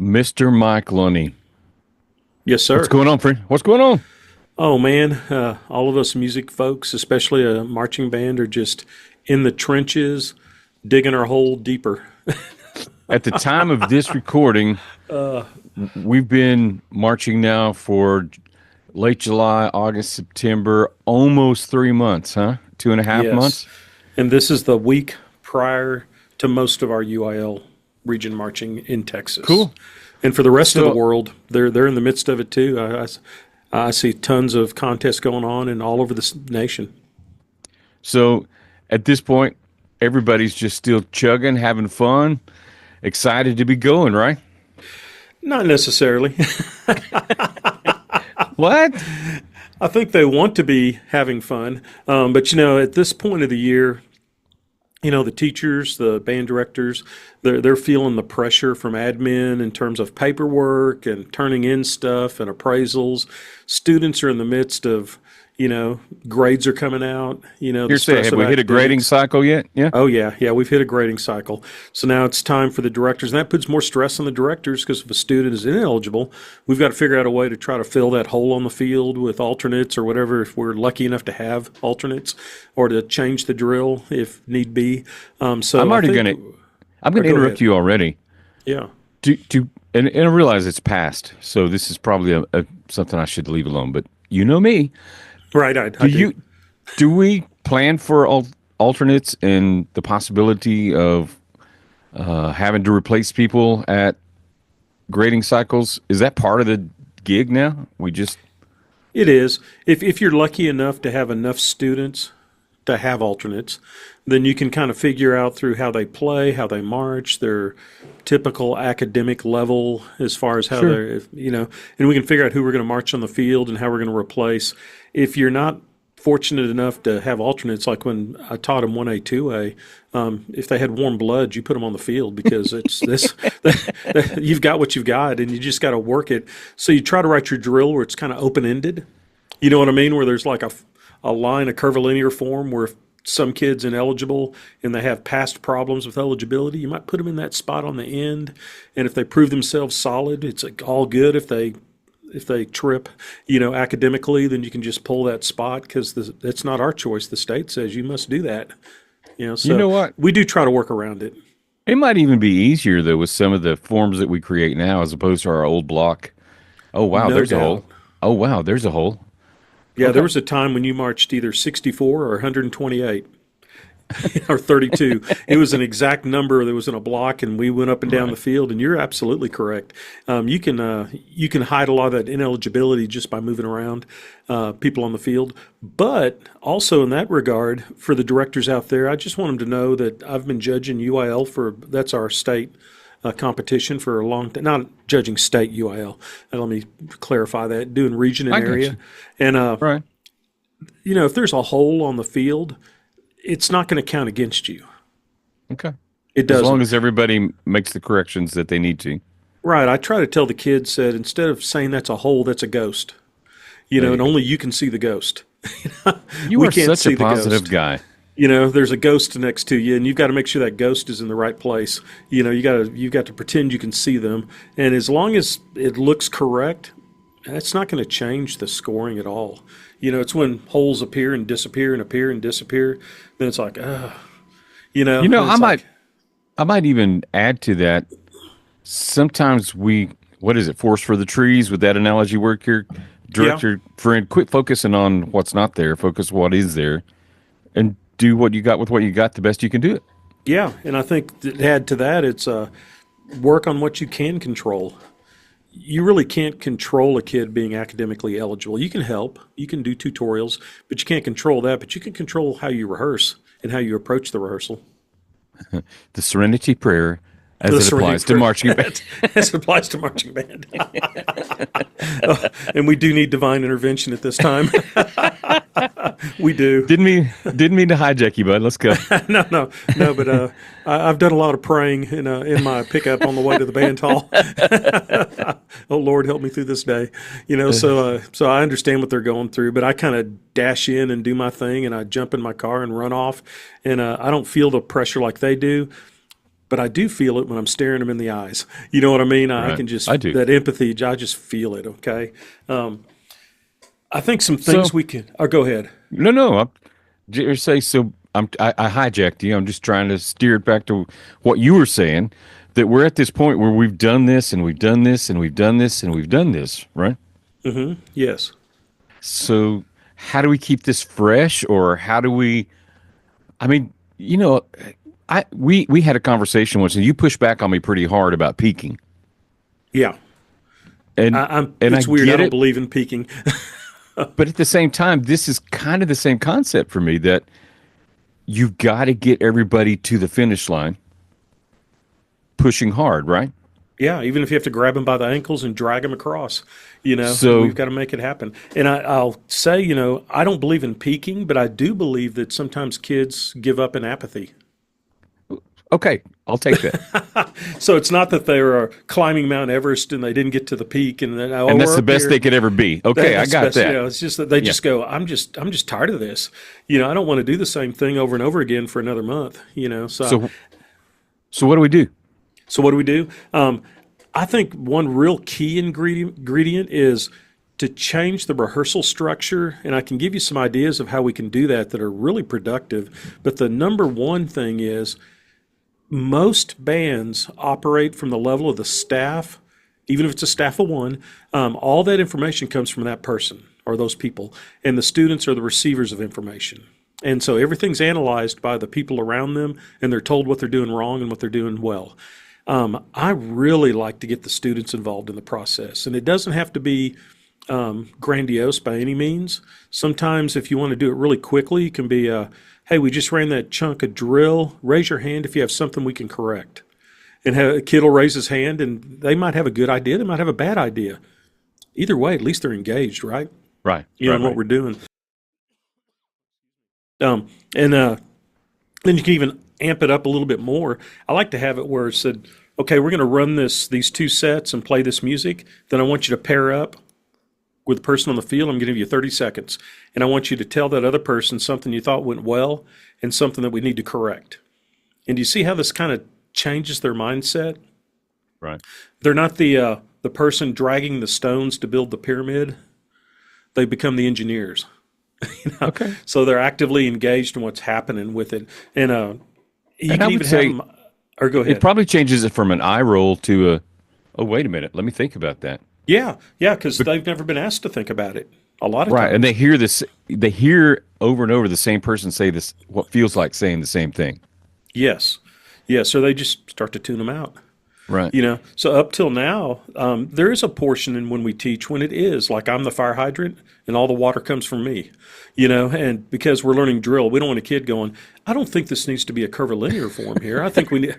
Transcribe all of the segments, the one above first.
Mr. Mike Lunney. Yes, What's sir. going on, friend? What's going on? Oh man, all of us music folks, especially a marching band, are just in the trenches, digging our hole deeper. At the time of this recording, we've been marching now for late July, August, September, almost 3 months, huh? 2.5 months? Yes, and this is the week prior to most of our UIL region marching in Texas, Cool. and for the rest of the So, world, they're in the midst of it too. I see tons of contests going on and all over this nation. so at this point, everybody's just still chugging, having fun, excited to be going, right? Not necessarily. What? I think they want to be having fun, but at this point of the year, the teachers, the band directors, they're feeling the pressure from admin in terms of paperwork and turning in stuff and appraisals. Students are in the midst of, grades are coming out. The Here, say, stress have of we hit a grading academics. cycle yet? Yeah. Oh yeah, we've hit a grading cycle. So now it's time for the directors, and that puts more stress on the directors because if a student is ineligible, we've got to figure out a way to try to fill that hole on the field with alternates or whatever. If we're lucky enough to have alternates, or to change the drill if need be. I'm So I already think, gonna I'm or gonna go interrupt ahead. you already. Yeah, And I realize it's past, so this is probably something I should leave alone. But you know me. right. I Do do. you do we plan for alternates and the possibility of having to replace people at grading cycles? Is that part of the gig now? We just It is. If you're lucky enough to have enough students to have alternates, then you can kind of figure out through how they play, how they march, their typical academic level as far as how sure. they're, and we can figure out who we're going to march on the field and how we're going to replace. If you're not fortunate enough to have alternates, like when I taught them 1A, 2A, if they had warm blood, you put them on the field because it's this, you've got what you've got and you just got to work it. So you try to write your drill where it's kind of open ended. You know what I mean? Where there's like a line, a curvilinear form where if some kid's ineligible and they have past problems with eligibility, you might put them in that spot on the end. And if they prove themselves solid, it's like all good. If they trip, academically, then you can just pull that spot because that's not our choice. The state says you must do that. You So know what? we do try to work around it. It might even be easier though with some of the forms that we create now as opposed to our old block. Oh wow, No there's a hole. doubt. Oh wow, there's a hole. Yeah, there Okay. was a time when you marched either 64 or 128. Or 32. It was an exact number that was in a block, and we went up and down the Right. field. And you're absolutely correct. You can hide a lot of that ineligibility just by moving around people on the field. But also in that regard, for the directors out there, I just want them to know that I've been judging UIL for that's our state. Competition for a long time, not judging state UIL. Let me clarify that. Doing region and I got area, you. and Right. if there's a hole on the field, it's not going to count against you. Okay. It As long doesn't. as everybody makes the corrections that they need to. Right. I try to tell the kids that instead of saying that's a hole, that's a ghost. There you And go. only you can see the ghost. You We are can't such a see the positive ghost. guy. There's a ghost next to you, and you've got to make sure that ghost is in the right place. You've got to pretend you can see them, and as long as it looks correct, that's not going to change the scoring at all. It's when holes appear and disappear and appear and disappear, then it's like, You know, and I it's might like, I might even add to that. Sometimes what is it, forest for the trees with that analogy work here? yeah. Director friend, quit focusing on what's not there, focus what is there, and do what you got with what you got the best you can do it. Yeah, and I think to add to that, it's work on what you can control. You really can't control a kid being academically eligible. You can help, you can do tutorials, but you can't control that. But you can control how you rehearse and how you approach the rehearsal. The Serenity Prayer as The it Serenity applies to Prayer, marching band. as it applies to marching band. And we do need divine intervention at this time. We do. Didn't mean to hijack you, bud. Let's go. No, no, no. But I've done a lot of praying in my pickup on the way to the band hall. Oh Lord, help me through this day. So I understand what they're going through, but I kind of dash in and do my thing, and I jump in my car and run off, and I don't feel the pressure like they do. but I do feel it when I'm staring them in the eyes. You know what I mean? I Right. can just, I do. that empathy, I just feel it, okay? I think some things So we can, oh, go ahead. no. Just say so. I hijacked you. I'm just trying to steer it back to what you were saying. That we're at this point where we've done this and we've done this and we've done this and we've done this, right? Yes. So how do we keep this fresh, or how do we? I mean, we had a conversation once, and you pushed back on me pretty hard about peaking, Yeah. and I It's weird. I get don't it, believe in peaking. but at the same time, this is kind of the same concept for me that you've got to get everybody to the finish line pushing hard, right? Yeah, even if you have to grab them by the ankles and drag them across, we've So got to make it happen. And I'll say, I don't believe in peaking, but I do believe that sometimes kids give up in apathy. okay, I'll take that, So it's not that they were climbing Mount Everest and they didn't get to the peak and then, oh, and that's we're the up best here. they could ever be. Okay, I That's got best, that. it's just that they Yeah. just go, I'm just tired of this. I don't want to do the same thing over and over again for another month. So so what do we do? So what do we do? I think one real key ingredient is to change the rehearsal structure, and I can give you some ideas of how we can do that are really productive. But the number one thing is most bands operate from the level of the staff, even if it's a staff of one. All that information comes from that person or those people, and the students are the receivers of information. And so everything's analyzed by the people around them, and they're told what they're doing wrong and what they're doing well. I really like to get the students involved in the process, and it doesn't have to be grandiose by any means. Sometimes, if you want to do it really quickly, it can be, hey, we just ran that chunk of drill. Raise your hand if you have something we can correct. And a kid will raise his hand, and they might have a good idea, they might have a bad idea. Either way, at least they're engaged, right? Right, In what we're doing. And then you can even amp it up a little bit more. I like to have it where it said, okay, we're going to run these two sets and play this music. Then I want you to pair up with the person on the field. I'm going to give you 30 seconds. And I want you to tell that other person something you thought went well and something that we need to correct. And do you see how this kind of changes their mindset? right. They're not the person dragging the stones to build the pyramid. They become the engineers. Okay. So they're actively engaged in what's happening with it. And you And can I would even have say them, or go it ahead. probably changes it from an eye roll to a, oh, wait a minute, let me think about that. Yeah, because they've never been asked to think about it a lot of Right. times. And they hear over and over the same person say this, what feels like saying the same thing. Yes. Yeah, so they just start to tune them out. Right. So up till now, there is a portion in when we teach when it is like I'm the fire hydrant and all the water comes from me, and because we're learning drill, we don't want a kid going, I don't think this needs to be a curvilinear form here. I think we need,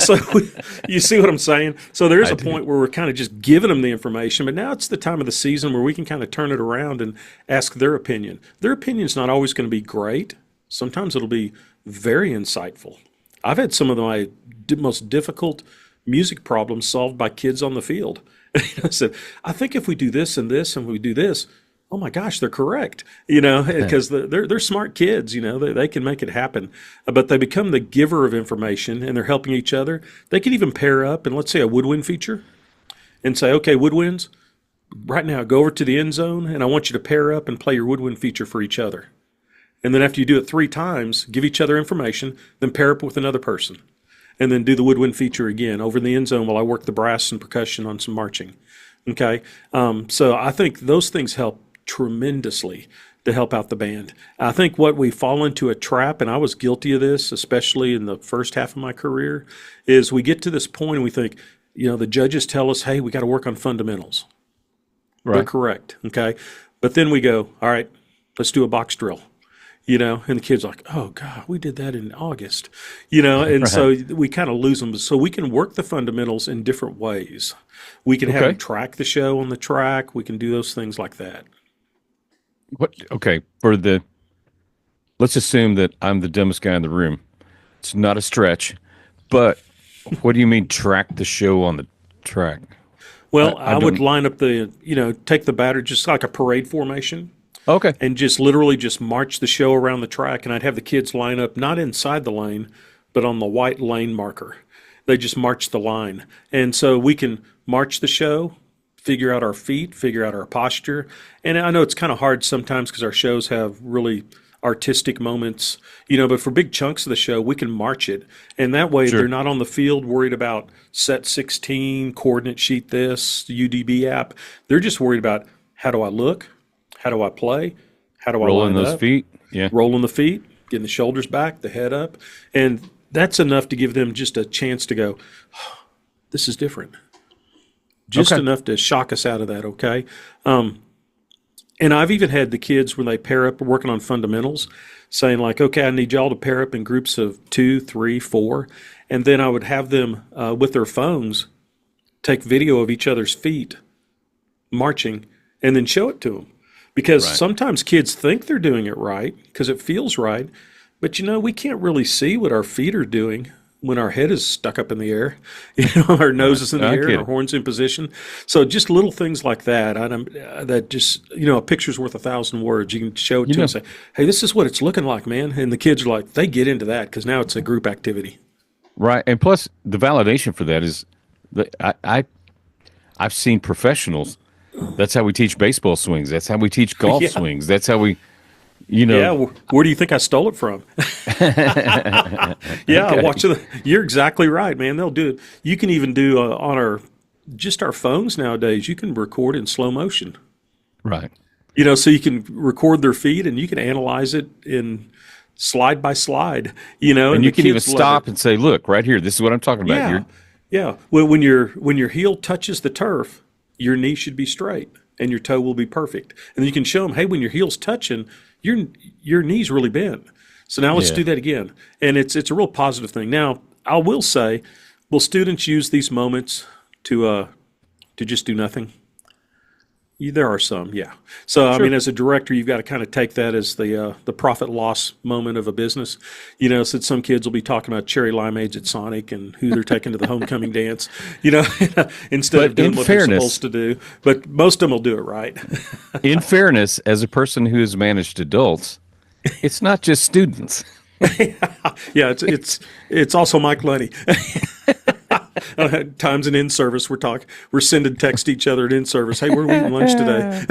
so you see what I'm saying? So there is I a do. point where we're kind of just giving them the information, but now it's the time of the season where we can kind of turn it around and ask their opinion. Their opinion's not always going to be great. Sometimes it'll be very insightful. I've had some of my most difficult music problems solved by kids on the field. I said, I think if we do this and we do this, oh my gosh, they're correct. Because they're smart kids. They can make it happen. But they become the giver of information, and they're helping each other. They can even pair up and let's say a woodwind feature, and say, okay, woodwinds, right now go over to the end zone, and I want you to pair up and play your woodwind feature for each other. And then after you do it 3 times, give each other information, then pair up with another person. And then do the woodwind feature again over in the end zone while I work the brass and percussion on some marching. Okay? So I think those things help tremendously to help out the band. I think what we fall into a trap, and I was guilty of this, especially in the first half of my career, is we get to this point and we think, the judges tell us, hey, we got to work on fundamentals. They're Right. correct. Okay? But then we go, all right, let's do a box drill. And the kid's like, oh God, we did that in August, and so we kind of lose them. So we can work the fundamentals in different ways. We can have Okay. them track the show on the track. We can do those things like that. What? Okay. Let's assume that I'm the dumbest guy in the room. It's not a stretch, but what do you mean track the show on the track? Well, I I would don't. line up take the batter just like a parade formation Okay. and just literally just march the show around the track. And I'd have the kids line up, not inside the lane, but on the white lane marker. They just march the line. And so we can march the show, figure out our feet, figure out our posture. And I know it's kind of hard sometimes because our shows have really artistic moments, but for big chunks of the show, we can march it. And that way Sure. they're not on the field worried about set 16, coordinate sheet this, UDB app. They're just worried about how do I look? How do I play? How do I Rolling line those up? feet. Yeah. Rolling the feet, getting the shoulders back, the head up. And that's enough to give them just a chance to go, oh, this is different. Just Okay. enough to shock us out of that, okay? And I've even had the kids when they pair up working on fundamentals saying like, okay, I need y'all to pair up in groups of 2, 3, 4. And then I would have them with their phones take video of each other's feet marching and then show it to them. Because Right. sometimes kids think they're doing it right because it feels right. But we can't really see what our feet are doing when our head is stuck up in the air, our nose is in the I air, get and our it. horns in position. So just little things like that, that just, a picture's worth 1,000 words. You can show it to them and say, hey, this is what it's looking like, man. And the kids are like, they get into that because now it's a group activity. Right. And plus, the validation for that is that I've seen professionals. That's how we teach baseball swings. That's how we teach golf Yeah. swings. That's how we, Yeah, where do you think I stole it from? Yeah, Okay. You're exactly right, man. They'll do it. You can even do on our phones nowadays. You can record in slow motion. Right. So you can record their feet and you can analyze it in slide by slide. And the you can even kids love stop it. and say, look, right here, this is what I'm talking about. Yeah, yeah. When your heel touches the turf, your knee should be straight and your toe will be perfect. And then you can show them, hey, when your heel's touching, your knee's really bent. So now let's Yeah. do that again. And it's a real positive thing. Now, I will say, will students use these moments to just do nothing? There are some, yeah. So I Sure. mean, as a director, you've got to kind of take that as the profit loss moment of a business. Since some kids will be talking about cherry limeades at Sonic and who they're taking to the homecoming dance, instead But of doing in what fairness- they're supposed to do. But most of them will do it right. In fairness, as a person who has managed adults, it's not just students. Yeah, it's also Mike Lunney. Times in service, we're sending text to each other at in service. Hey, where are we eating lunch today?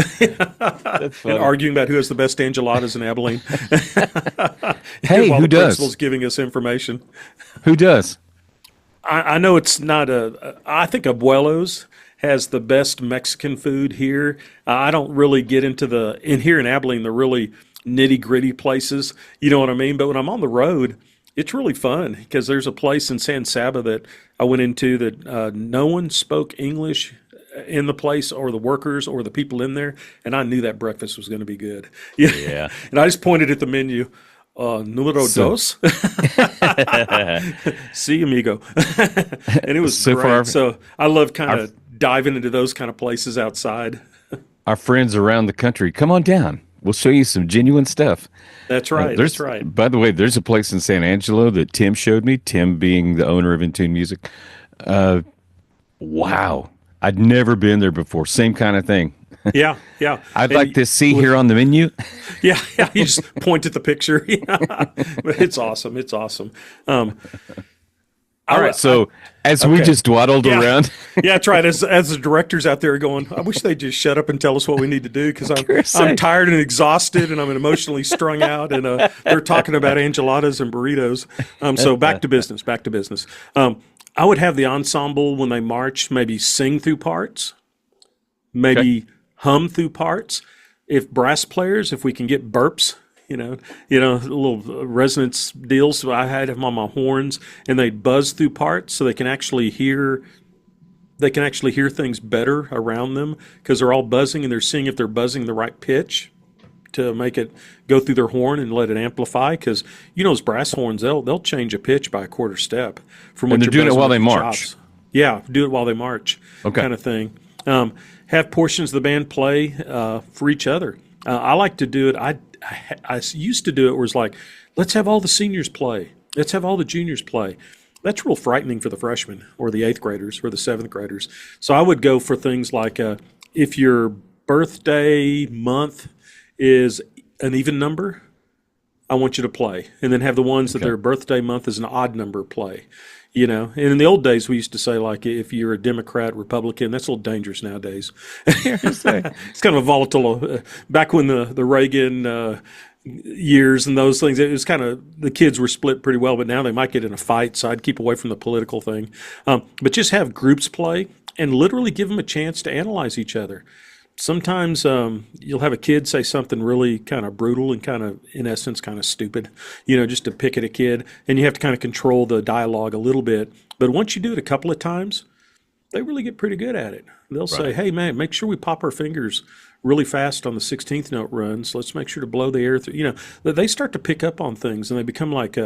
That's And arguing about who has the best enchiladas in Abilene. Hey, While who the does? principal's giving us information. Who does? I know it's not I think Abuelo's has the best Mexican food here. I don't really get into here in Abilene, the really nitty gritty places. You know what I mean? But when I'm on the road, it's really fun because there's a place in San Saba that I went into that no one spoke English in the place or the workers or the people in there. And I knew that breakfast was going to be good. Yeah. And I just pointed at the menu. Numero dos. Sí, amigo. And it was So great. far- So I love kind of diving into those kind of places outside. Our friends around the country, come on down. We'll show you some genuine stuff. That's right. There's, That's right. By the way, there's a place in San Angelo that Tim showed me, Tim being the owner of Intune Music. Wow. I'd never been there before. Same kind of thing. Yeah, yeah. I'd And like to see here on the menu. Yeah, yeah. You just point at the picture. But it's awesome. It's awesome. All right. So as we okay. just dwaddled Yeah. around, Yeah, that's right. As the directors out there going, I wish they'd just shut up and tell us what we need to do because I'm saying. tired and exhausted and I'm emotionally strung out and they're talking about enchiladas and burritos. So back to business. Back to business. I would have the ensemble when they march maybe sing through parts, maybe hum through parts. If brass players, if we can get burps. Little resonance deals. So I had them on my horns, and they buzz through parts, so they can actually hear. They can actually hear things better around them because they're all buzzing, and they're seeing if they're buzzing the right pitch to make it go through their horn and let it amplify. Because those brass horns, they'll change a pitch by a quarter step from what And they're you're doing it buzzing while with they your march. chops. Yeah, do it while they march. Okay. Kind of thing. Have portions of the band play for each other. I like to do it. I used to do it where it's like, let's have all the seniors play. Let's have all the juniors play. That's real frightening for the freshmen or the 8th graders or the 7th graders. So I would go for things like if your birthday month is an even number, I want you to play. And then have the ones that Okay. their birthday month is an odd number play. You know, and in the old days, we used to say, like, if you're a Democrat, Republican, that's a little dangerous nowadays. Yeah, I say. It's kind of a volatile. Back when the Reagan years and those things, it was kind of the kids were split pretty well, but now they might get in a fight. So I'd keep away from the political thing. But just have groups play and literally give them a chance to analyze each other. Sometimes you'll have a kid say something really kind of brutal and kind of, in essence, kind of stupid, you know, just to pick at a kid. And you have to kind of control the dialogue a little bit. But once you do it a couple of times, they really get pretty good at it. They'll say, Right. hey, man, make sure we pop our fingers really fast on the 16th note runs. Let's make sure to blow the air through. You know, they start to pick up on things and they become like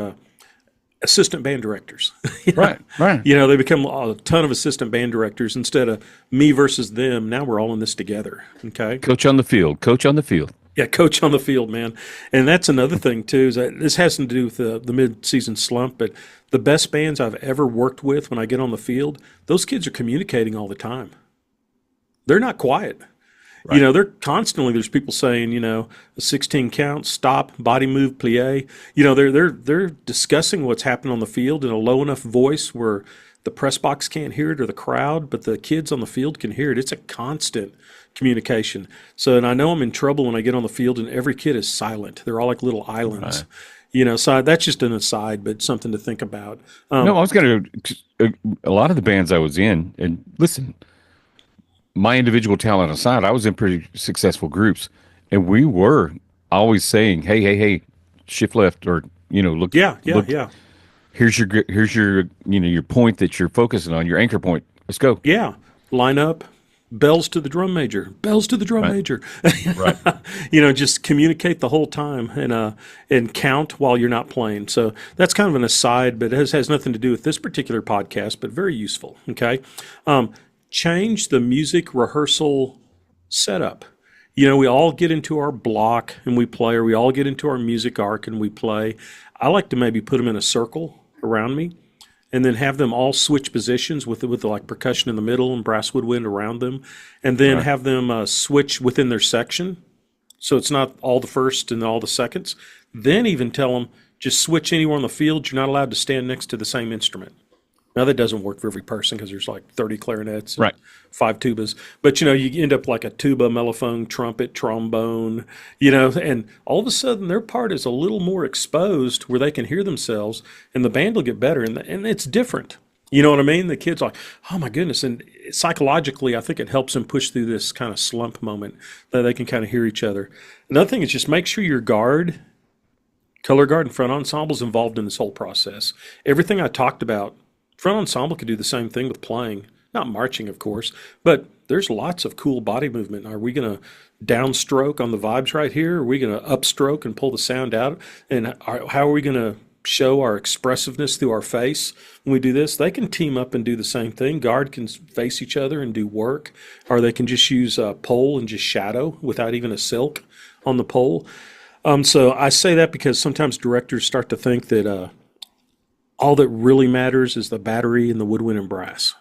assistant band directors. You know? Right. Right. You know, they become a ton of assistant band directors instead of me versus them. Now we're all in this together. Okay. Coach on the field. Coach on the field. Yeah, coach on the field, man. And that's another thing, too, is that this has to do with the mid-season slump, but the best bands I've ever worked with when I get on the field, those kids are communicating all the time. They're not quiet. You know, they're constantly, there's people saying, you know, a 16 count, stop, body move, plie. You know, they're discussing what's happening on the field in a low enough voice where the press box can't hear it or the crowd, but the kids on the field can hear it. It's a constant communication. So, and I know I'm in trouble when I get on the field and every kid is silent. They're all like little islands. Right. You know, so that's just an aside, but something to think about. No, I was going to, a lot of the bands I was in, and listen, my individual talent aside, I was in pretty successful groups, and we were always saying, hey, shift left, or, you know, look, Yeah, yeah, look, yeah. here's your, you know, your point that you're focusing on, your anchor point. Let's go. Yeah. Line up, bells to the drum major, bells to the drum Right. major. Right. You know, just communicate the whole time and count while you're not playing. So that's kind of an aside, but it has nothing to do with this particular podcast, but very useful. Okay. Change the music rehearsal setup. You know, we all get into our block and we play, or we all get into our music arc and we play. I like to maybe put them in a circle around me and then have them all switch positions with like percussion in the middle and brass woodwind around them, and then Right. have them switch within their section. So it's not all the first and all the seconds. Then even tell them, just switch anywhere on the field. You're not allowed to stand next to the same instrument. Now that doesn't work for every person because there's like 30 clarinets and Right. 5 tubas. But you know, you end up like a tuba, mellophone, trumpet, trombone, you know, and all of a sudden their part is a little more exposed where they can hear themselves and the band will get better and it's different. You know what I mean? The kids are like, oh my goodness. And psychologically, I think it helps them push through this kind of slump moment that they can kind of hear each other. Another thing is just make sure your guard, color guard, and front ensemble is involved in this whole process. Everything I talked about, front ensemble could do the same thing with playing, not marching, of course, but there's lots of cool body movement. Are we going to downstroke on the vibes right here? Are we going to upstroke and pull the sound out? And how are we going to show our expressiveness through our face when we do this? They can team up and do the same thing. Guard can face each other and do work, or they can just use a pole and just shadow without even a silk on the pole. So I say that because sometimes directors start to think that all that really matters is the battery and the woodwind and brass.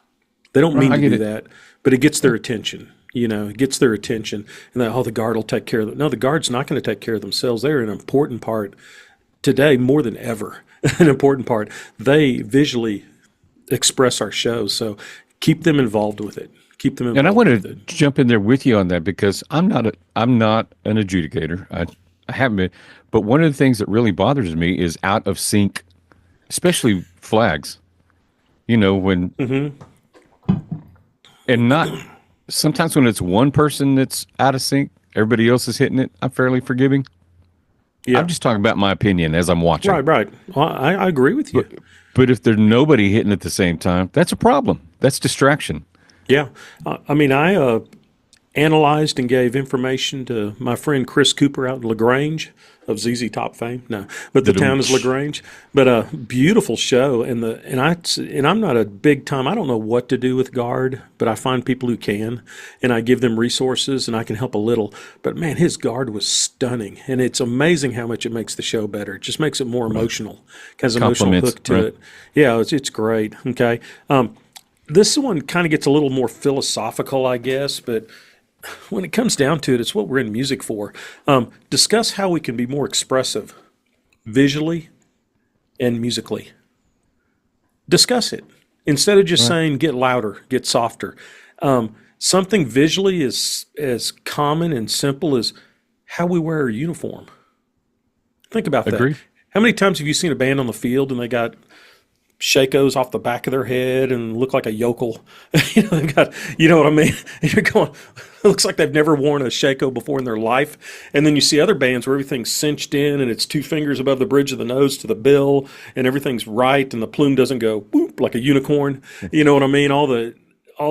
They don't mean I to get do it. that, but it gets their attention. You know, it gets their attention, and that, oh, the guard will take care of them. No, the guard's not going to take care of themselves. They're an important part today more than ever. An important part. They visually express our shows, so keep them involved with it. Keep them involved And I want with to it. jump in there with you on that because I'm not an adjudicator. I haven't been, but one of the things that really bothers me is out of sync, especially flags. You know, when and not sometimes when it's one person that's out of sync, everybody else is hitting it. I'm fairly forgiving. Yeah, I'm just talking about my opinion as I'm watching. right, right. Well, I agree with you. But if there's nobody hitting at the same time, that's a problem. That's distraction. Yeah, I mean, I analyzed and gave information to my friend Chris Cooper out in LaGrange of ZZ Top fame. No, but the town is LaGrange. But a beautiful show, and I'm not a big time. I don't know what to do with guard, but I find people who can, and I give them resources, and I can help a little. But man, his guard was stunning, and it's amazing how much it makes the show better. It just makes it more emotional, has an emotional Compliments, hook to right. it. Yeah, it's great. Okay. This one kind of gets a little more philosophical, I guess, but when it comes down to it, it's what we're in music for. Discuss how we can be more expressive visually and musically. Discuss it instead of just Right. saying get louder, get softer. Something visually is as common and simple as how we wear a uniform. Think about that. Agreed. How many times have you seen a band on the field and they got shakos off the back of their head and look like a yokel? They've got, you know what I mean? And you're going, it looks like they've never worn a shako before in their life. And then you see other bands where everything's cinched in and it's 2 fingers above the bridge of the nose to the bill and everything's right and the plume doesn't go whoop like a unicorn. You know what I mean? All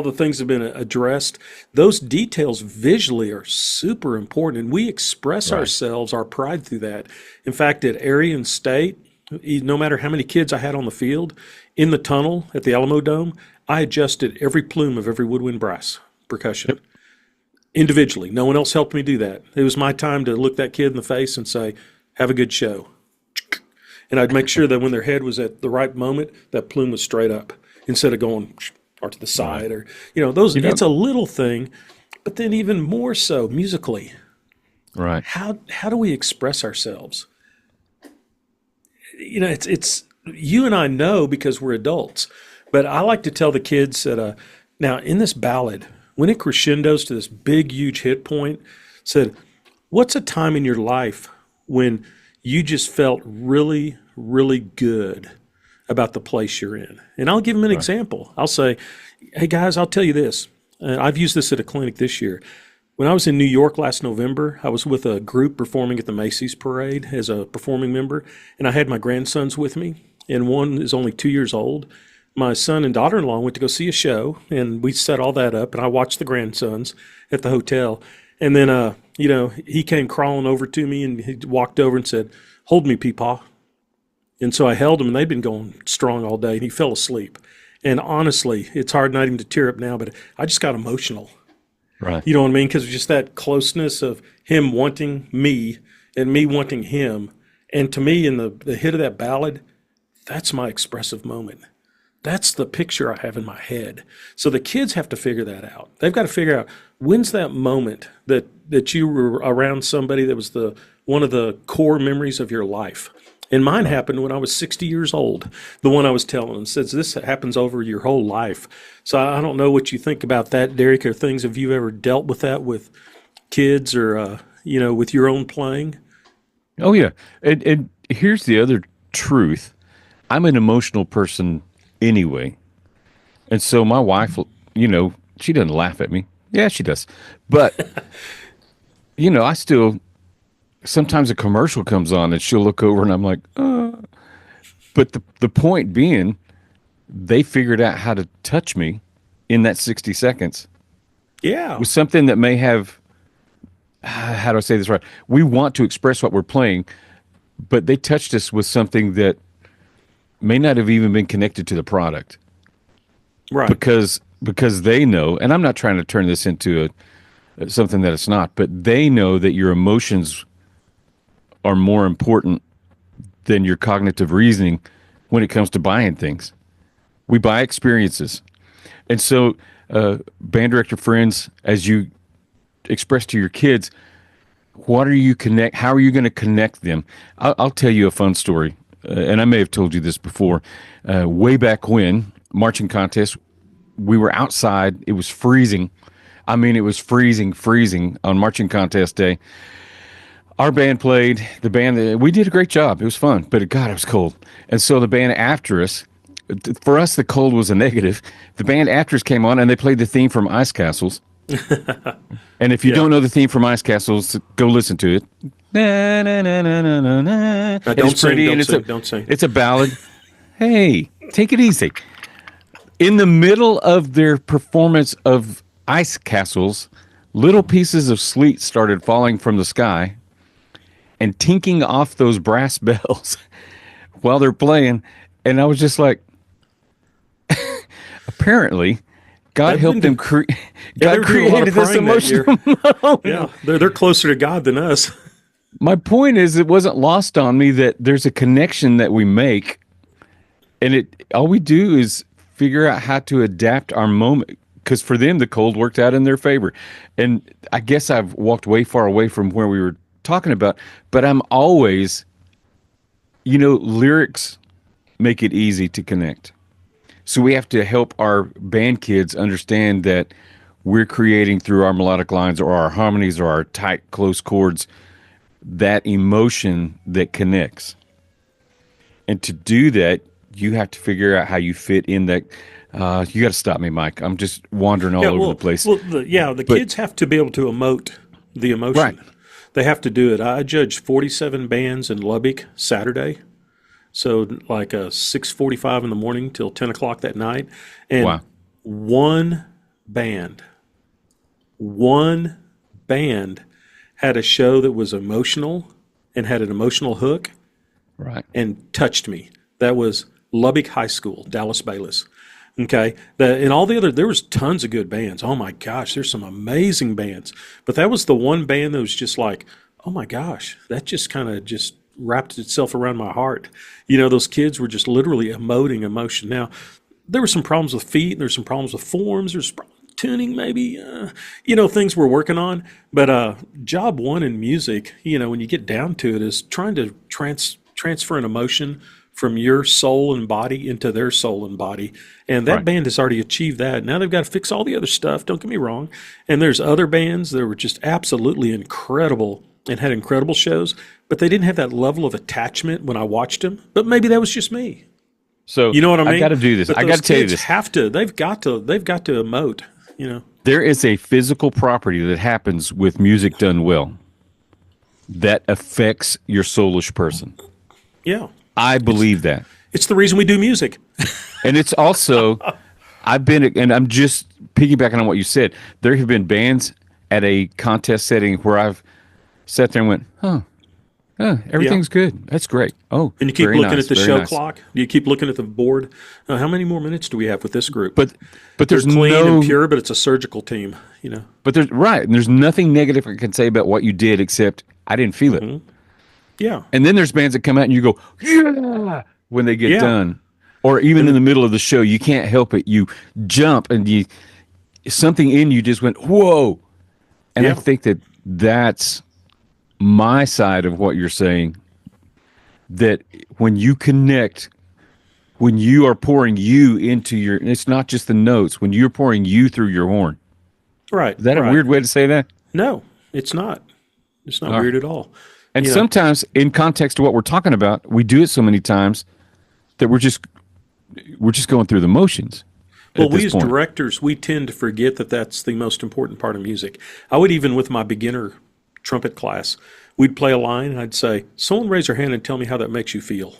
the things have been addressed. Those details visually are super important, and we express Right. ourselves, our pride through that. In fact, at Arian State, no matter how many kids I had on the field, in the tunnel at the Alamo Dome, I adjusted every plume of every woodwind brass percussion individually. No one else helped me do that. It was my time to look that kid in the face and say, "Have a good show." And I'd make sure that when their head was at the right moment, that plume was straight up instead of going or to the side or those. You know, It's a little thing, but then even more so musically. right. How do we express ourselves? It's you and I know because we're adults, but I like to tell the kids that now in this ballad, when it crescendos to this big huge hit point, said, "What's a time in your life when you just felt really really good about the place you're in?" And I'll give them an example. I'll say, "Hey guys, I'll tell you this. I've used this at a clinic this year. When I was in New York last November, I was with a group performing at the Macy's parade as a performing member, and I had my grandsons with me, and one is only 2 years old. My son and daughter-in-law went to go see a show, and we set all that up, and I watched the grandsons at the hotel. And then, he came crawling over to me, and he walked over and said, 'Hold me, Peepaw.' And so I held him, and they'd been going strong all day, and he fell asleep. And honestly, it's hard not even to tear up now, but I just got emotional. Right. You know what I mean? Because of just that closeness of him wanting me and me wanting him. And to me, in the hit of that ballad, that's my expressive moment. That's the picture I have in my head. So the kids have to figure that out. They've got to figure out when's that moment that you were around somebody that was one of the core memories of your life. And mine happened when I was 60 years old. The one I was telling them says this happens over your whole life. So I don't know what you think about that, Derek, or things. Have you ever dealt with that with kids or, with your own playing? Oh yeah. And here's the other truth. I'm an emotional person anyway. And so my wife, she doesn't laugh at me. Yeah, she does. But I still sometimes a commercial comes on and she'll look over and I'm like, But the point being, they figured out how to touch me in that 60 seconds Yeah. with something that may have, how do I say this right? We want to express what we're playing, but they touched us with something that may not have even been connected to the product Right. because they know, and I'm not trying to turn this into something that it's not, but they know that your emotions are more important than your cognitive reasoning when it comes to buying things. We buy experiences. And so, band director friends, as you express to your kids, how are you going to connect them? I'll tell you a fun story. And I may have told you this before. Way back when, marching contest, we were outside. It was freezing. I mean, it was freezing on marching contest day. Our band played, we did a great job. It was fun, but God, it was cold. And so the band after us, for us, the cold was a negative. The band after us came on and they played the theme from Ice Castles. And if you don't know the theme from Ice Castles, go listen to it. Na, na, na, na, na, na, na. Don't sing, don't sing. It's a ballad. Hey, take it easy. In the middle of their performance of Ice Castles, little pieces of sleet started falling from the sky and tinking off those brass bells while they're playing. And I was just like, apparently, God helped them create. God created this emotional moment. Yeah, they're closer to God than us. My point is, it wasn't lost on me that there's a connection that we make, and all we do is figure out how to adapt our moment. Because for them, the cold worked out in their favor. And I guess I've walked way far away from where we were talking about, but I'm always lyrics make it easy to connect. So we have to help our band kids understand that we're creating through our melodic lines or our harmonies or our tight, close chords that emotion that connects. And to do that, you have to figure out how you fit in that. You got to stop me, Mike. I'm just wandering all Yeah, over the place. the But kids have to be able to emote the right, emotion. They have to do it. I judged 47 bands in Lubbock Saturday, so like 6:45 in the morning till 10 o'clock that night, and wow, one band, one band had a show that was emotional and had an emotional hook right, and touched me. That was Lubbock High School, Dallas Bayless. Okay, and all the other, there was tons of good bands. Oh my gosh, there's some amazing bands. But that was the one band that was just like, oh my gosh, that just kind of just wrapped itself around my heart. Those kids were just literally emoting emotion. Now, there were some problems with feet, and there's some problems with forms, there's tuning maybe, things we're working on. But job one in music, when you get down to it, is trying to transfer an emotion from your soul and body into their soul and body. And that right. band has already achieved that. Now they've got to fix all the other stuff. Don't get me wrong. And there's other bands that were just absolutely incredible and had incredible shows, but they didn't have that level of attachment when I watched them. But maybe that was just me. So You know what I I mean? got to do this. But I got those to tell you kids this. have to. They've got to emote. There is a physical property that happens with music done well that affects your soulish person. Yeah. I believe that. It's the reason we do music. And it's also, and I'm just piggybacking on what you said. There have been bands at a contest setting where I've sat there and went, Yeah. everything's good. That's great. Oh, And you keep very looking nice, at the very show nice. clock. You keep looking at the board. How many more minutes do we have with this group? But They're there's clean no, and pure, but it's a surgical team. but there's right. And there's nothing negative I can say about what you did except I didn't feel it. Yeah. And then there's bands that come out and you go, yeah, when they get Yeah. done. Or even in the middle of the show, you can't help it. You jump and something in you just went, whoa. And I Yeah. think that's my side of what you're saying. That when you connect, when you are pouring you into it's not just the notes, when you're pouring you through your horn. Right. Is that a right. weird way to say that? No, it's not. It's not All weird right. at all. And You know, sometimes, in context to what we're talking about, we do it so many times that we're just going through the motions well, at we this as point. directors, we tend to forget that that's the most important part of music. I would even with my beginner trumpet class, we'd play a line and I'd say, someone raise their hand and tell me how that makes you feel.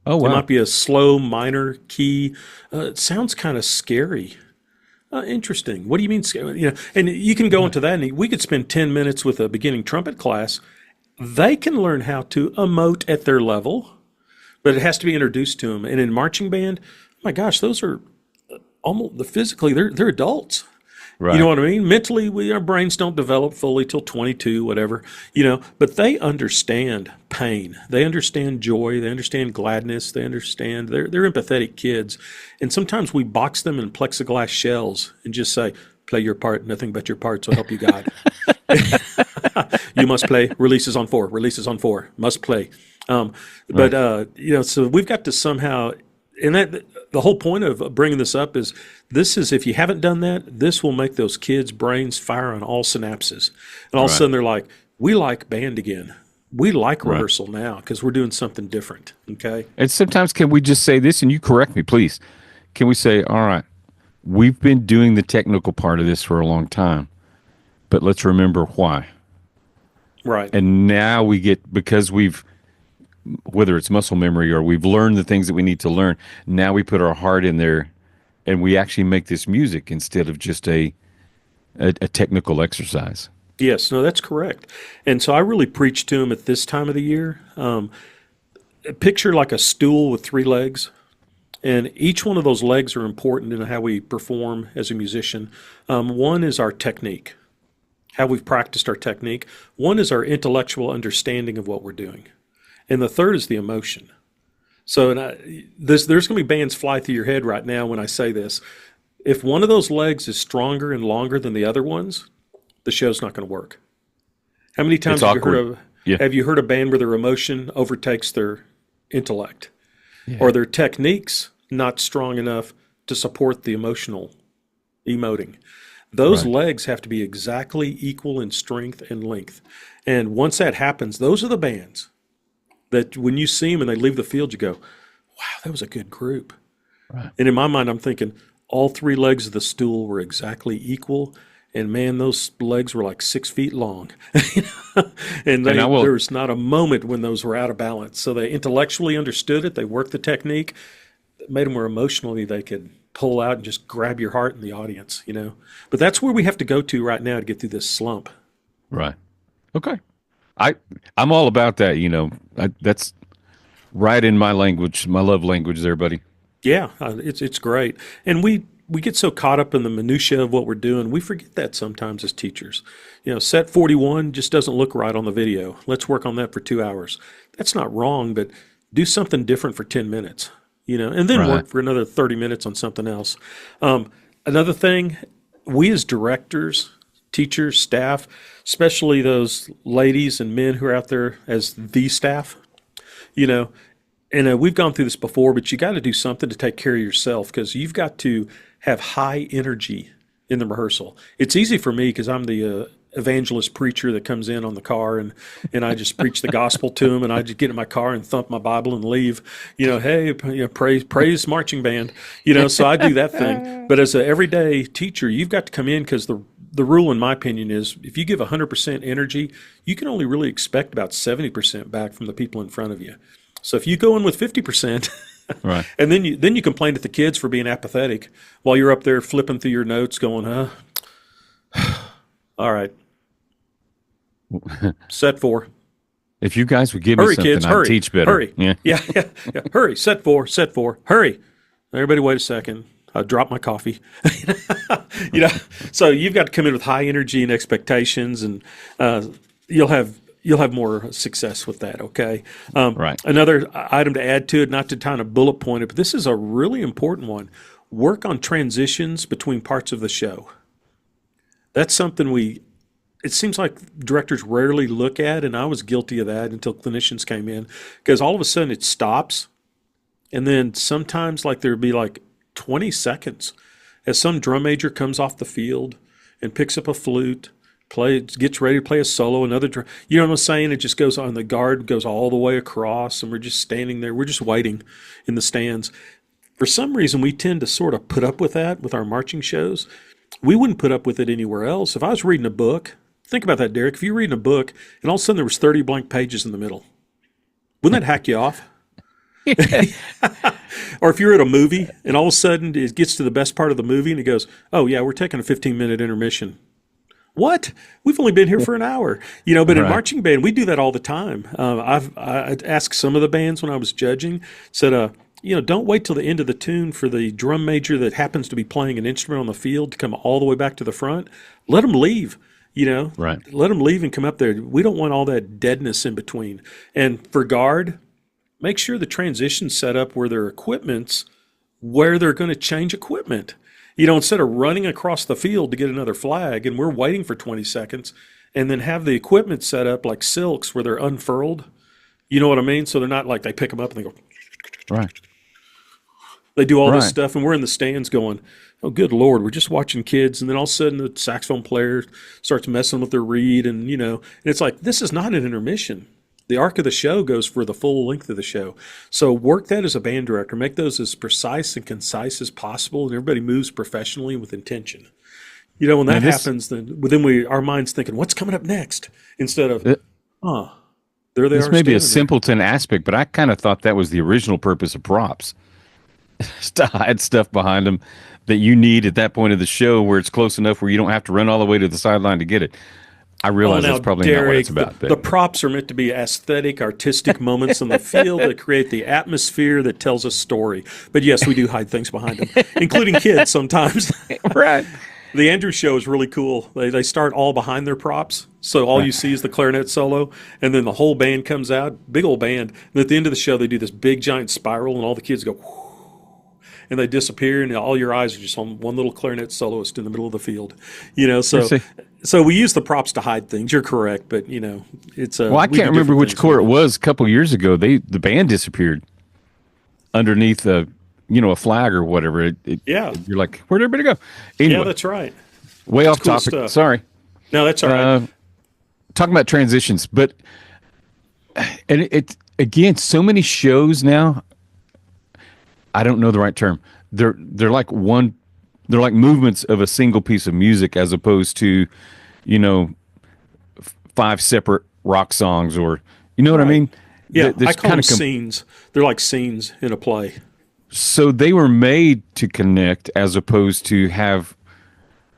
Oh It wow! might be a slow minor key. It sounds kind of scary. Interesting. What do you mean? And you can go into that, and we could spend 10 minutes with a beginning trumpet class. They can learn how to emote at their level, but it has to be introduced to them. And in marching band, oh my gosh, those are almost physically they're adults. Right. You know what I mean? Mentally, our brains don't develop fully till 22, whatever. But they understand pain. They understand joy. They understand gladness. They understand. They're empathetic kids, and sometimes we box them in plexiglass shells and just say, "Play your part. Nothing but your part. So help you God." You must play. Releases on 4. Releases on 4. Must play. So we've got to somehow, and that the whole point of bringing this up is if you haven't done that, this will make those kids' brains fire on all synapses, and all of a Right. sudden they're like, we like band again. We like Right. rehearsal now because we're doing something different. Okay. And sometimes, can we just say this? And you correct me, please. Can we say, all right, we've been doing the technical part of this for a long time, but let's remember why. Right. And now because we've, whether it's muscle memory or we've learned the things that we need to learn, now we put our heart in there and we actually make this music instead of just a technical exercise. Yes, no, that's correct. And so I really preach to them at this time of the year. Picture like a stool with 3 legs, and each one of those legs are important in how we perform as a musician. One is our technique, how we've practiced our technique. One is our intellectual understanding of what we're doing. And the third is the emotion. So there's going to be bands fly through your head right now when I say this. If one of those legs is stronger and longer than the other ones, the show's not going to work. How many times It's awkward. Yeah. have you heard a band where their emotion overtakes their intellect, Yeah. or their techniques not strong enough to support the emotional emoting. Those Right. legs have to be exactly equal in strength and length. And once that happens, those are the bands that when you see them and they leave the field, you go, wow, that was a good group. Right. And in my mind, I'm thinking all three legs of the stool were exactly equal. And man, those legs were like 6 feet long. And And I will. there was not a moment when those were out of balance. So they intellectually understood it. They worked the technique. It made them where emotionally they could pull out and just grab your heart in the audience. But that's where we have to go to right now to get through this slump. Right. Okay. I I'm all about that. That's right in my language, my love language, there, buddy. Yeah, it's great, and we get so caught up in the minutia of what we're doing, we forget that sometimes as teachers. Set 41 just doesn't look right on the video. Let's work on that for 2 hours. That's not wrong, but do something different for 10 minutes. And then Right. work for another 30 minutes on something else. Another thing, we as directors, teachers, staff, especially those ladies and men who are out there as the staff, you know, and we've gone through this before, but you got to do something to take care of yourself because you've got to have high energy in the rehearsal. It's easy for me because I'm the evangelist preacher that comes in on the car and I just preach the gospel to them and I just get in my car and thump my Bible and leave. Hey, praise marching band. So I do that thing. But as an everyday teacher, you've got to come in because the rule, in my opinion, is if you give 100% energy, you can only really expect about 70% back from the people in front of you. So if you go in with 50%, Right. and then you complain at the kids for being apathetic while you're up there flipping through your notes, going, all right, set four, If you guys would give me hurry, something, kids, I'd hurry, teach better. hurry, Yeah. yeah, hurry, set four, hurry. Everybody, wait a second. I dropped my coffee. you know, so you've got to come in with high energy and expectations, and you'll have more success with that. Okay. Right. Another item to add to it, not to kind of bullet point it, but this is a really important one. Work on transitions between parts of the show. That's something it seems like directors rarely look at, and I was guilty of that until clinicians came in, because all of a sudden it stops, and then sometimes like there'd be like 20 seconds as some drum major comes off the field and picks up a flute, gets ready to play a solo, another drum. You know what I'm saying? It just goes on. The guard goes all the way across, and we're just standing there. We're just waiting in the stands. For some reason, we tend to sort of put up with that with our marching shows. We wouldn't put up with it anywhere else. If I was reading a book, think about that, Derek. If you're reading a book and all of a sudden there was 30 blank pages in the middle, wouldn't that hack you off? Or if you're at a movie and all of a sudden it gets to the best part of the movie and it goes, oh, yeah, we're taking a 15-minute intermission. What? We've only been here for an hour. But in Right. marching band, we do that all the time. I asked some of the bands when I was judging, said, don't wait till the end of the tune for the drum major that happens to be playing an instrument on the field to come all the way back to the front. Let them leave. Right. Let them leave and come up there. We don't want all that deadness in between. And for guard, make sure the transition's set up where their equipment's where they're going to change equipment. Instead of running across the field to get another flag and we're waiting for 20 seconds and then have the equipment set up like silks where they're unfurled. You know what I mean? So they're not like they pick them up and they go, Right. they do all this Right. stuff and we're in the stands going, oh, good Lord, we're just watching kids. And then all of a sudden the saxophone player starts messing with their reed and it's like, this is not an intermission. The arc of the show goes for the full length of the show. So work that as a band director. Make those as precise and concise as possible, and everybody moves professionally with intention. When that happens, then our mind's thinking, what's coming up next? Instead of, It- there they This are may be a standing there. simpleton aspect, but I kind of thought that was the original purpose of props. To hide stuff behind them that you need at that point of the show where it's close enough where you don't have to run all the way to the sideline to get it. I realize that's probably not what Derek, it's about. the props are meant to be aesthetic, artistic moments on the field that create the atmosphere that tells a story. But yes, we do hide things behind them, including kids sometimes. Right. The Andrews show is really cool. They start all behind their props, so all you see is the clarinet solo, and then the whole band comes out, big old band. And at the end of the show, they do this big giant spiral, and all the kids go, whoo, and they disappear, and all your eyes are just on one little clarinet soloist in the middle of the field. So So we use the props to hide things. You're correct, but it's Well, I we can't do remember different which things with corps it it. was a couple years ago. The band disappeared underneath a flag or whatever. Yeah, You're like, where'd everybody go? yeah, Anyway, that's right. way That's off cool topic. stuff. Sorry. No, that's all right. Uh, Talking about transitions, but and it again, so many shows now. I don't know the right term. They're like one. They're like movements of a single piece of music, as opposed to, you know, five separate rock songs, or you know what I Right. mean. Yeah, I There's call kind them of scenes. They're like scenes in a play. so they were made to connect, as opposed to have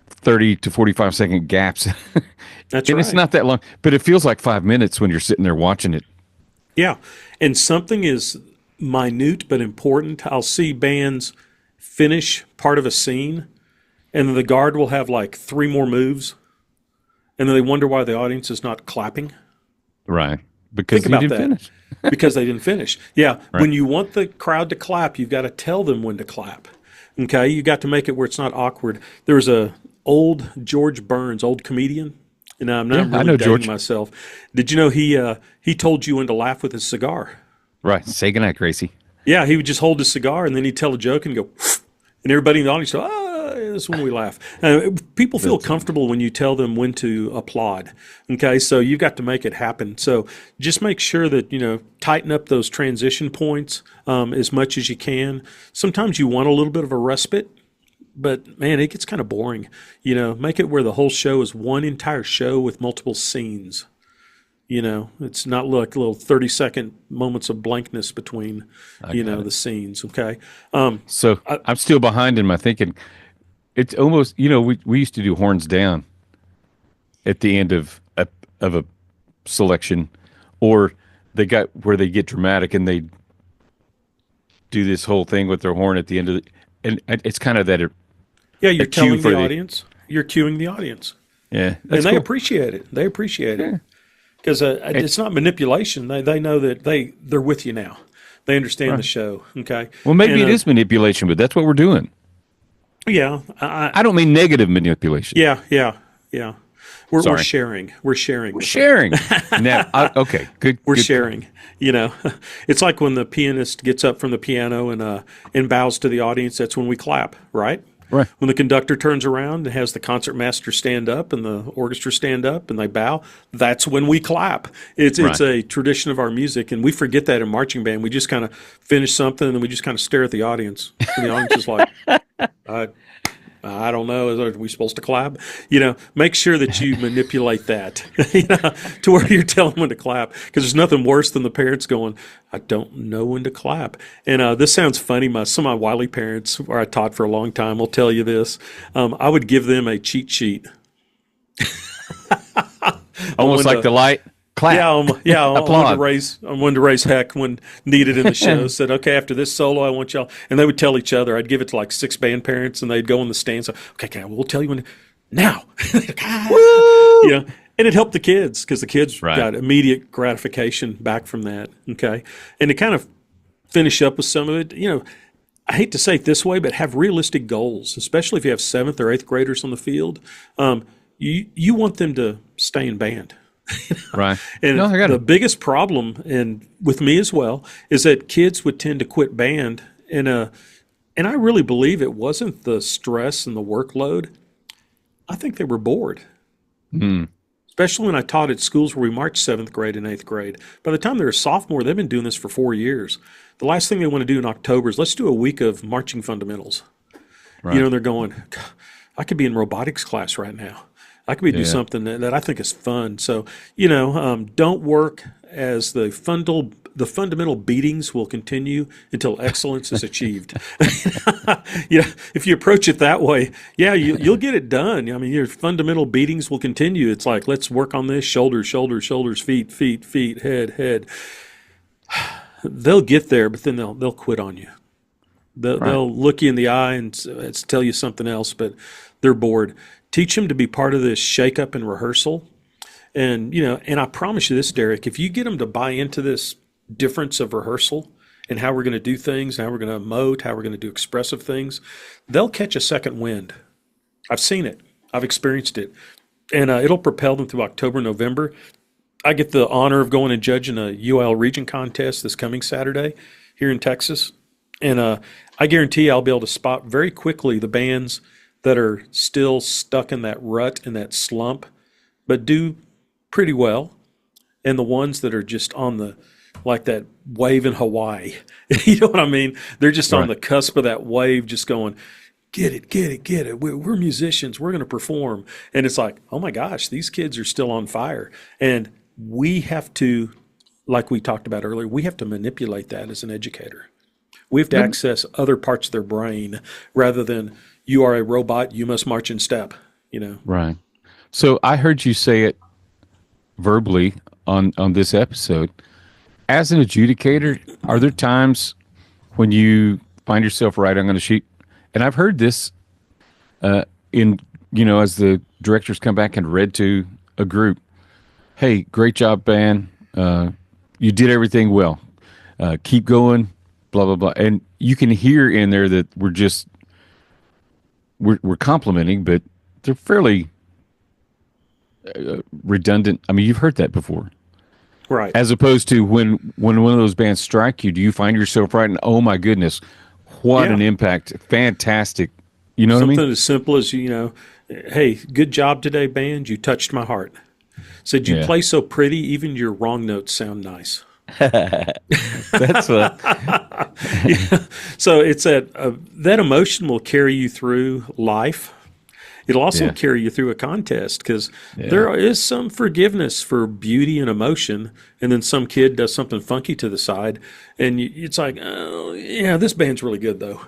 30 to 45 second gaps. That's And it's right. not that long, but it feels like 5 minutes when you're sitting there watching it. Yeah. And something is minute but important. I'll see bands finish part of a scene, and then the guard will have like three more moves, and then they wonder why the audience is not clapping. Right. Think Because you about didn't that. finish. Because they didn't finish. Yeah, Right. when you want the crowd to clap, you've got to tell them when to clap. Okay, you got to make it where it's not awkward. There was a old George Burns, old comedian, and I'm Yeah, not I really know dating George. myself. Did you know he told you when to laugh with his cigar? Right. Say goodnight, Gracie. Yeah, he would just hold his cigar and then he'd tell a joke and go, and everybody in the audience go, ah, that's when we laugh. People feel That's comfortable when you tell them when to applaud. Okay, so you've got to make it happen. So just make sure that, tighten up those transition points as much as you can. Sometimes you want a little bit of a respite, but man, it gets kind of boring. Make it where the whole show is one entire show with multiple scenes. It's not like little 30-second moments of blankness between, I got it. the scenes. Okay. So I'm still behind in my thinking. It's almost, we used to do horns down at the end of a selection, or they got where they get dramatic and they do this whole thing with their horn at the end of and it's kind of that Yeah, a you're cue telling for the the audience. You're cueing the audience, yeah, and that's they cool. appreciate it. They appreciate it Yeah. because And, it's not manipulation. They know that they're with you now. They understand the right. show. Okay, Well, maybe and it is manipulation, but that's what we're doing. yeah, I don't mean negative manipulation. yeah, yeah, yeah. We're Sorry. sharing. We're sharing We're with them. sharing. Now, okay, good, We're good. sharing. It's like when the pianist gets up from the piano and bows to the audience. That's when we clap, right? Right. When the conductor turns around and has the concert master stand up and the orchestra stand up and they bow, that's when we clap. It's Right. a tradition of our music, and we forget that in marching band. We just kind of finish something and then we just kind of stare at the audience, and the audience is like, I, I don't know. Are we supposed to clap? Make sure that you manipulate that, to where you're telling when to clap. Because there's nothing worse than the parents going, I don't know when to clap. And this sounds funny. Some of my Wiley parents, where I taught for a long time, will tell you this. I would give them a cheat sheet on Almost when like to, the light clap, I applaud. wanted to raise heck when needed in the show. Said, okay, after this solo, I want y'all, and they would tell each other. I'd give it to like 6 band parents, and they'd go in the stands. Okay, we'll tell you when. Now, Woo! and it helped the kids because the kids Right. got immediate gratification back from that. Okay, and to kind of finish up with some of it, I hate to say it this way, but have realistic goals, especially if you have 7th or 8th graders on the field. You want them to stay in band. Right. And No, I got the it. biggest problem, and with me as well, is that kids would tend to quit band, and I really believe it wasn't the stress and the workload. I think they were bored, especially when I taught at schools where we marched 7th grade and 8th grade. By the time they're a sophomore, they've been doing this for 4 years. The last thing they want to do in October is let's do a week of marching fundamentals. Right. And they're going, I could be in robotics class right now. I could be do Yeah. something that I think is fun. So, don't work as the fundamental beatings will continue until excellence is achieved. If you approach it that way, yeah, you'll get it done. I mean, your fundamental beatings will continue. It's like, let's work on this: shoulders, shoulders, shoulders, feet, feet, feet, head, head. They'll get there, but then they'll quit on you. Right. They'll look you in the eye and tell you something else, but they're bored. Teach them to be part of this shake-up and rehearsal. And I promise you this, Derek, if you get them to buy into this difference of rehearsal and how we're going to do things, how we're going to emote, how we're going to do expressive things, they'll catch a second wind. I've seen it. I've experienced it. and it'll propel them through October, November. I get the honor of going and judging a UL region contest this coming Saturday here in Texas. And I guarantee I'll be able to spot very quickly the bands that are still stuck in that rut and that slump, but do pretty well, and the ones that are just on the like that wave in Hawaii. You know what I mean? They're just on Right. the cusp of that wave, just going, get it, get it, get it. We're musicians. We're going to perform. And it's like, oh my gosh, these kids are still on fire. And we have to, like we talked about earlier, we have to manipulate that as an educator. We have to access other parts of their brain rather than you are a robot, you must march in step, you know. Right. So I heard you say it verbally on this episode. As an adjudicator, are there times when you find yourself writing on a sheet? And I've heard this in as the directors come back and read to a group, "Hey, great job, band. You did everything well. Keep going." Blah blah blah. And you can hear in there that we're complimenting, but they're fairly redundant. I mean, you've heard that before. Right. As opposed to when one of those bands strike you, do you find yourself writing, "Oh my goodness, what Yeah. an impact! Fantastic!" You know what I Something mean? as simple as, hey, good job today, band. You touched my heart. Said you Yeah, play so pretty, even your wrong notes sound nice. that's a So it's that emotion will carry you through life. It'll also yeah, carry you through a contest because yeah, there is some forgiveness for beauty and emotion, and then some kid does something funky to the side, and it's like, oh yeah, this band's really good though.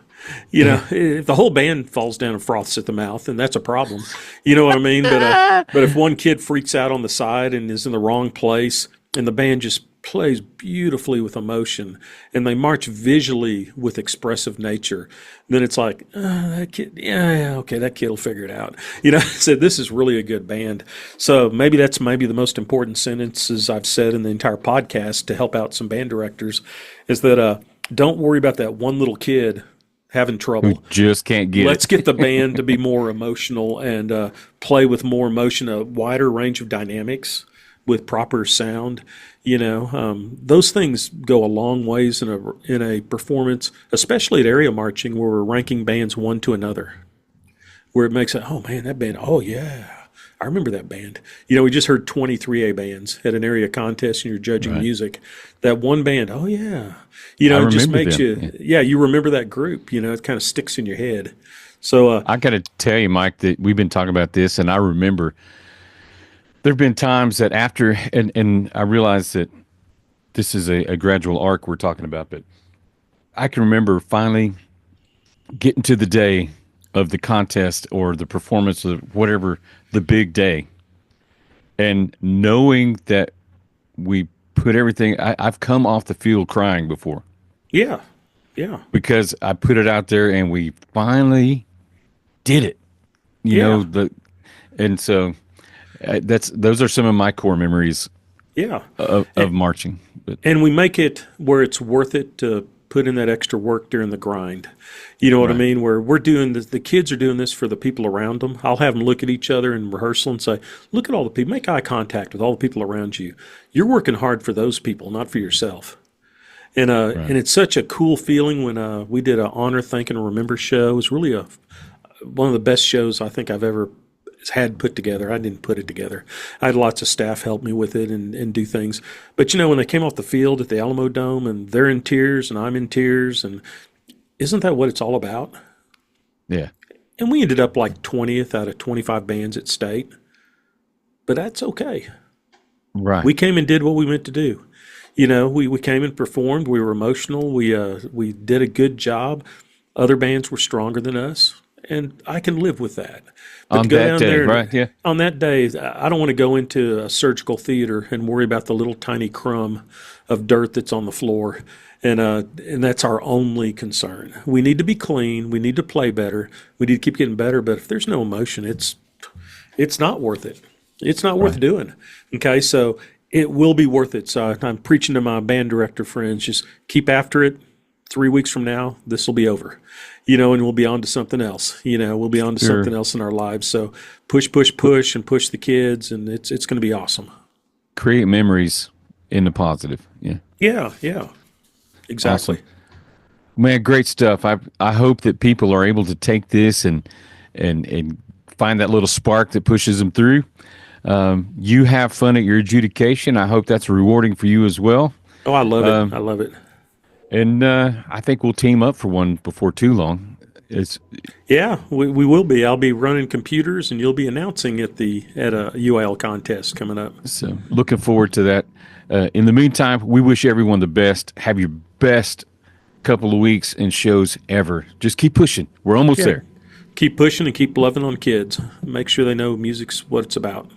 If the whole band falls down and froths at the mouth, then that's a problem. You know what I mean? But if one kid freaks out on the side and is in the wrong place, and the band just plays beautifully with emotion, and they march visually with expressive nature, then it's like, that kid, yeah, okay, that kid will figure it out. So this is really a good band. So maybe that's maybe the most important sentences I've said in the entire podcast to help out some band directors is that don't worry about that one little kid having who trouble. just can't get Let's it. get the band to be more emotional and play with more emotion, a wider range of dynamics with proper sound. Those things go a long ways in a performance, especially at area marching where we're ranking bands one to another, where it makes it, oh man, that band, oh yeah, I remember that band. We just heard 23A bands at an area contest and you're judging Right. music. That one band, oh yeah. I It just remember makes them. you, yeah, you remember that group. It kind of sticks in your head. So, I got to tell you, Mike, that we've been talking about this, and I remember there have been times that after, and I realize that this is a gradual arc we're talking about, but I can remember finally getting to the day of the contest or the performance of whatever the big day, and knowing that we put everything. I've come off the field crying before yeah, yeah, because I put it out there and we finally did it. You yeah, know the, and so those are some of my core memories yeah. of marching. But And we make it where it's worth it to put in that extra work during the grind. You know what I right, mean? Where we're doing this, the kids are doing this for the people around them. I'll have them look at each other in rehearsal and say, look at all the people, make eye contact with all the people around you. You're working hard for those people, not for yourself. And right, it's such a cool feeling when we did an honor, thank, and remember show. It was really one of the best shows I think I've ever had put together. I didn't put it together. I had lots of staff help me with it and do things. But when they came off the field at the Alamo Dome and they're in tears and I'm in tears, and isn't that what it's all about? yeah, And we ended up like 20th out of 25 bands at state, but that's okay. right. We came and did what we meant to do. We came and performed. We were emotional. We did a good job. Other bands were stronger than us, and I can live with that. But to On go that down day, there right? Yeah, on that day, I don't want to go into a surgical theater and worry about the little tiny crumb of dirt that's on the floor, and that's our only concern. We need to be clean. We need to play better. We need to keep getting better. But if there's no emotion, it's not worth it. It's not worth right. doing. Okay, so it will be worth it. So I'm preaching to my band director friends: just keep after it. 3 weeks from now, this will be over, and we'll be on to something else. We'll be on to Sure. something else in our lives. So push, push, push, and push the kids, and it's going to be awesome. Create memories in the positive. Yeah. Yeah, yeah, exactly. Awesome. Man, great stuff. I hope that people are able to take this and find that little spark that pushes them through. You have fun at your adjudication. I hope that's rewarding for you as well. Oh, I love it. I love it. And I think we'll team up for one before too long. It's Yeah, we will be. I'll be running computers, and you'll be announcing at a UIL contest coming up. so looking forward to that. In the meantime, we wish everyone the best. Have your best couple of weeks and shows ever. Just keep pushing. We're almost Yeah, there. keep pushing and keep loving on kids. Make sure they know music's what it's about.